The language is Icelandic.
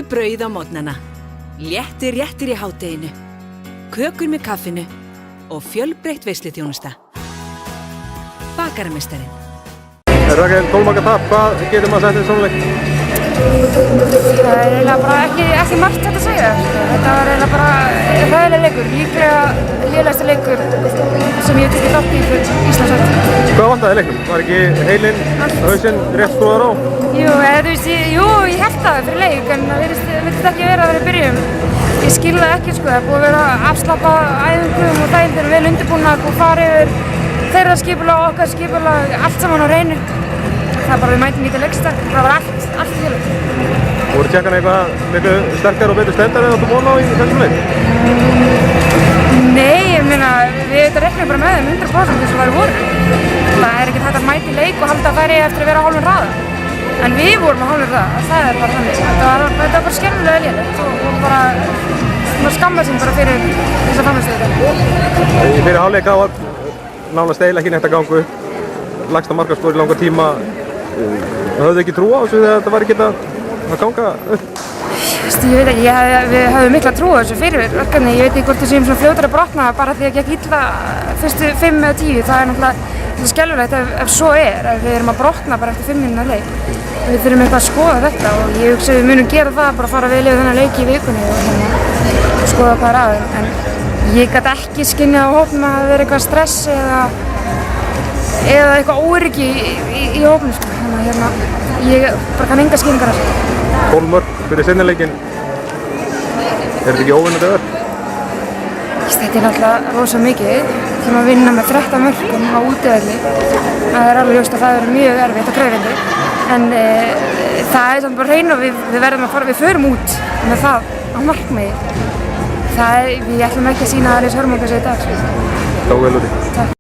brauð á morgnana, léttir réttir í hádeginu, kökur með kaffinu og fjölbreytt veisluþjónusta. Bakarameistarinn. Rakel, 12 marka tap, hvað getur maður sett í svona leik? Það er eiginlega bara ekki margt hægt að segja. Þetta var eiginlega bara hræðileg leikur, líklega lélegasti leikur sem ég hef tekið þátt í fyrir Íslandshönd. Hvað vantaði í leiknum? Var ekki heilinn, hausinn rétt skoðar á? Jú, ég held það fyrir leik, en það virðist ekki vera að vera í byrjun. Ég skil það ekki, sko, það er búið að vera afslappað æfingum og þeir eru vel undirbúnar og farið yfir þeirra skipulag og okkar skipulag, allt saman á hreinu. Það er bara við mætum lítið leikstak, það var allt félagt. Voru tjekkan eitthvað miklu sterkar og betur stendar en þú vona á í þessum leik? Nei, ég meina, við reiknum bara með þeim 100% eins og það voru. Það er ekkert hægt að mæta í leik og halda að færi eftir að vera á hálfum hraða. En við vorum á hálfum hraða, það er bara þannig. Þetta var bara skemmtilega lélegt og bara skamma sín bara fyrir þessa frammistöðu. Í fyrir hálfleika var nánast eiginlega ekki neitt að ganga upp. Lagsta markaskor í langa tíma. Höfðu ekki trú á þessu þegar þetta var ekki að ganga upp? Ég veit ekki, við höfum mikla trú á þessu fyrir verkefni. Ég veit ekki hvort það séum svona fljótar að brotna bara því að gekk illa fyrstu 5 eða 10. Það er náttúrulega skelfilegt ef svo er, að við erum að brotna bara eftir 5 mínútna leik. Við þurfum eitthvað að skoða þetta og ég hugsa við munum gera það, bara fara vel yfir þennan leik í vikunni og skoða hvað er aðeins. En ég gat ekki skynjað á hópnum að það vera eitthvað stress eða eitthvað óryggi í hópnum, sko. Þannig að ég bara kann enga skýringar að þessu. 12 mörk fyrir seinni leikinn. Er þetta ekki óvinnandi verk? Þetta er náttúrulega rosa mikið. Við þurfum að vinna með 13 mörkum á útivelli. Það er alveg ljóst að það verður mjög erfitt og krefjandi. En það er samt bara hrein og við förum út með það á markmiði. Við ætlum ekki að sýna aðeins hörmungar sig í dag. Þá vel úti.